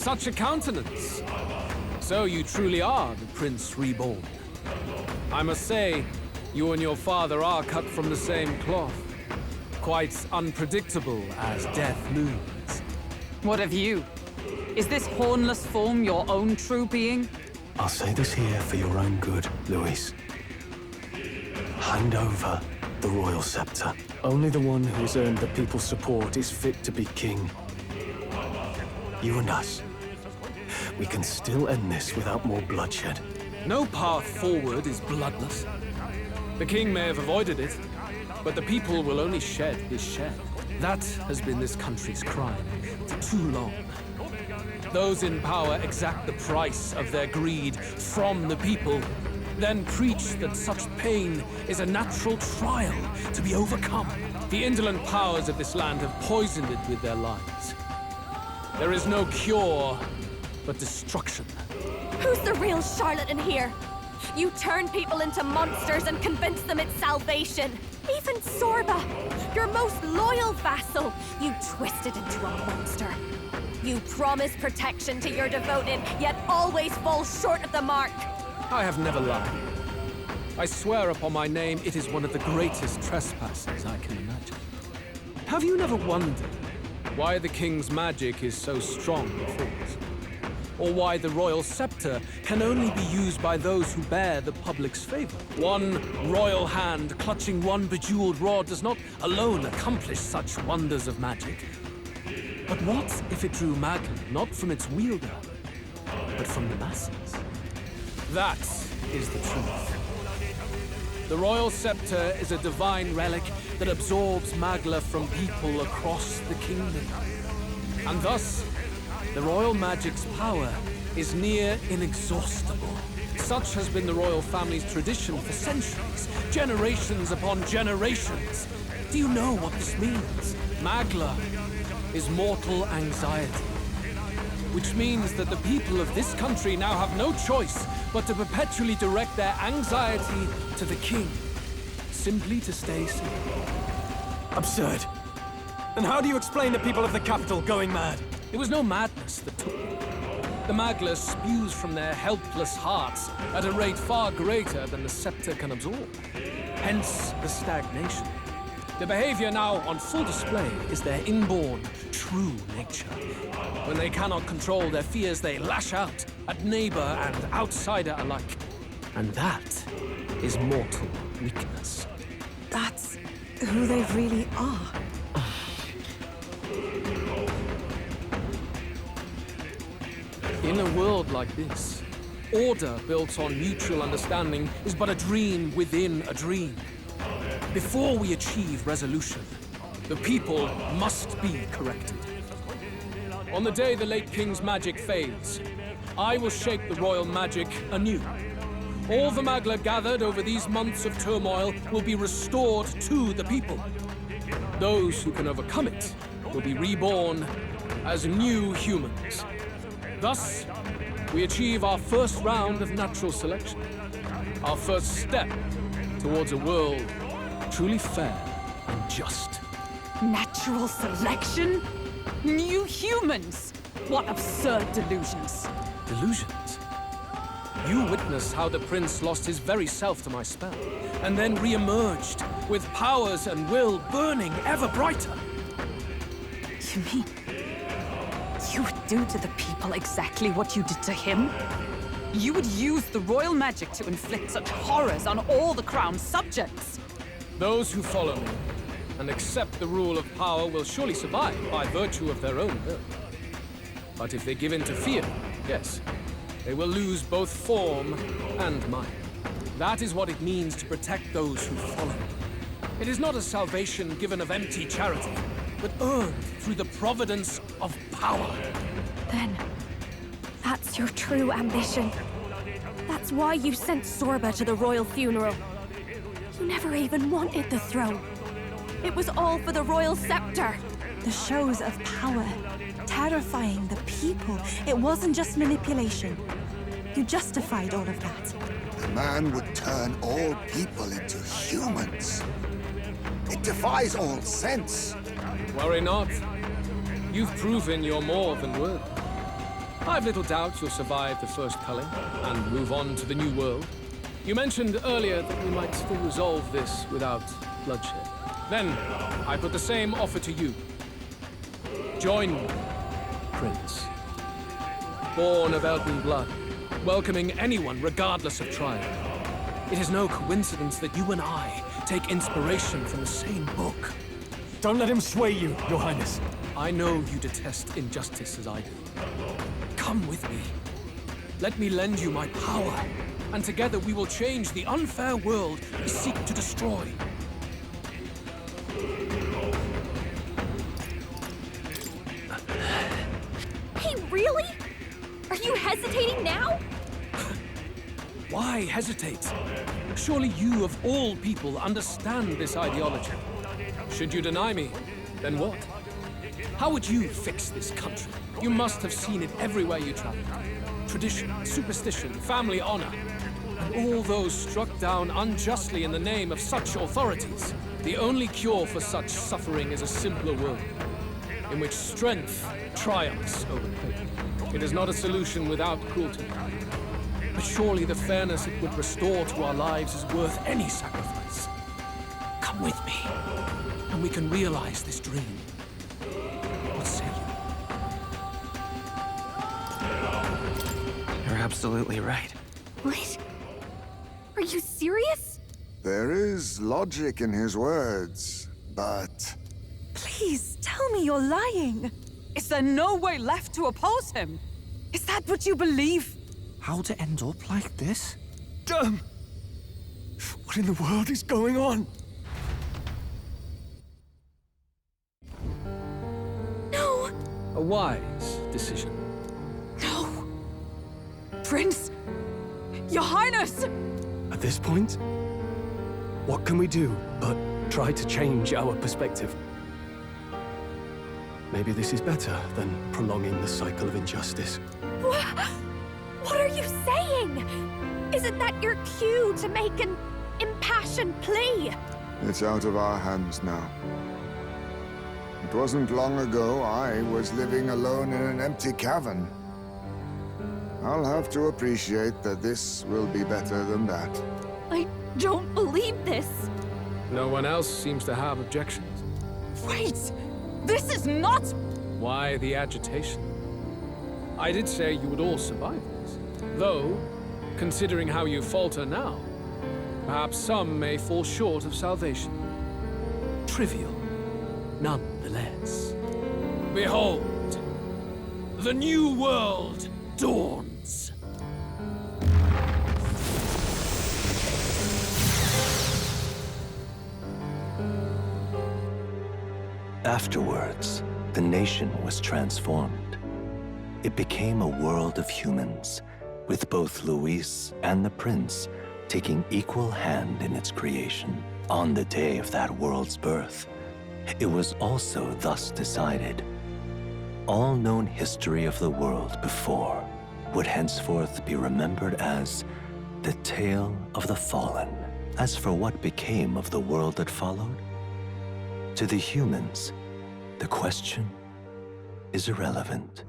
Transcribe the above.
Such a countenance. So you truly are the Prince Reborn. I must say, you and your father are cut from the same cloth. Quite unpredictable as death looms. What of you? Is this hornless form your own true being? I'll say this here for your own good, Luis. Hand over the royal scepter. Only the one who has earned the people's support is fit to be king. You and us. We can still end this without more bloodshed. No path forward is bloodless. The king may have avoided it, but the people will only shed his shed. That has been this country's crime for too long. Those in power exact the price of their greed from the people, then preach that such pain is a natural trial to be overcome. The indolent powers of this land have poisoned it with their lies. There is no cure but destruction. Who's the real charlatan here? You turn people into monsters and convince them it's salvation. Even Sorba, your most loyal vassal, you twisted into a monster. You promise protection to your devoted, yet always fall short of the mark. I have never lied. I swear upon my name, it is one of the greatest trespasses I can imagine. Have you never wondered why the king's magic is so strong and force? Or why the royal scepter can only be used by those who bear the public's favor? One royal hand clutching one bejeweled rod does not alone accomplish such wonders of magic. But what if it drew Magla not from its wielder, but from the masses? That is the truth. The royal scepter is a divine relic that absorbs Magla from people across the kingdom. And thus, the royal magic's power is near inexhaustible. Such has been the royal family's tradition for centuries, generations upon generations. Do you know what this means? Magla is mortal anxiety, which means that the people of this country now have no choice but to perpetually direct their anxiety to the king, simply to stay safe. Absurd. And how do you explain the people of the capital going mad? It was no madness that took them. The Magla spews from their helpless hearts at a rate far greater than the scepter can absorb. Hence the stagnation. The behavior now on full display is their inborn, true nature. When they cannot control their fears, they lash out at neighbor and outsider alike. And that is mortal weakness. That's who they really are. In a world like this, order built on mutual understanding is but a dream within a dream. Before we achieve resolution, the people must be corrected. On the day the late king's magic fades, I will shape the royal magic anew. All the Magla gathered over these months of turmoil will be restored to the people. Those who can overcome it will be reborn as new humans. Thus, we achieve our first round of natural selection. Our first step towards a world truly fair and just. Natural selection? New humans? What absurd delusions. Delusions? You witnessed how the prince lost his very self to my spell, and then re-emerged with powers and will burning ever brighter. You mean you would do to the people exactly what you did to him? You would use the royal magic to inflict such horrors on all the crown's subjects? Those who follow me and accept the rule of power will surely survive by virtue of their own will. But if they give in to fear, yes, they will lose both form and mind. That is what it means to protect those who follow. It is not a salvation given of empty charity, but earned through the providence of power. Then, that's your true ambition. That's why you sent Sorba to the royal funeral. You never even wanted the throne. It was all for the royal scepter. The shows of power, terrifying the people. It wasn't just manipulation. You justified all of that. The man would turn all people into humans. It defies all sense. Worry not. You've proven you're more than worthy. I've little doubt you'll survive the first culling and move on to the new world. You mentioned earlier that we might still resolve this without bloodshed. Then, I put the same offer to you. Join me, Prince. Born of elven blood, welcoming anyone regardless of tribe. It is no coincidence that you and I take inspiration from the same book. Don't let him sway you, Your Highness. I know you detest injustice as I do. Come with me. Let me lend you my power, and together we will change the unfair world we seek to destroy. Hey, really? Are you hesitating now? Why hesitate? Surely you, of all people, understand this ideology. Should you deny me, then what? How would you fix this country? You must have seen it everywhere you travel. Tradition, superstition, family honor, and all those struck down unjustly in the name of such authorities. The only cure for such suffering is a simpler world, in which strength triumphs over pain. It is not a solution without cruelty. But surely the fairness it would restore to our lives is worth any sacrifice. Come with me, and we can realize this dream. What say you? You're absolutely right. What? Are you serious? There is logic in his words, but Please, tell me you're lying. Is there no way left to oppose him? Is that what you believe? How to end up like this? Damn! What in the world is going on? No! A wise decision. No. Prince! Your Highness! At this point, what can we do but try to change our perspective? Maybe this is better than prolonging the cycle of injustice. What are you saying? Isn't that your cue to make an impassioned plea? it's out of our hands now. It wasn't long ago I was living alone in an empty cavern. I'll have to appreciate that this will be better than that. I don't believe this. No one else seems to have objections. Wait! This is not... Why the agitation? I did say you would all survive this. Though, considering how you falter now, perhaps some may fall short of salvation. Trivial, nonetheless. Behold, the new world dawns. Afterwards, the nation was transformed. It became a world of humans, with both Luis and the prince taking equal hand in its creation. On the day of that world's birth, it was also thus decided. All known history of the world before would henceforth be remembered as the tale of the fallen. As for what became of the world that followed, to the humans, the question is irrelevant.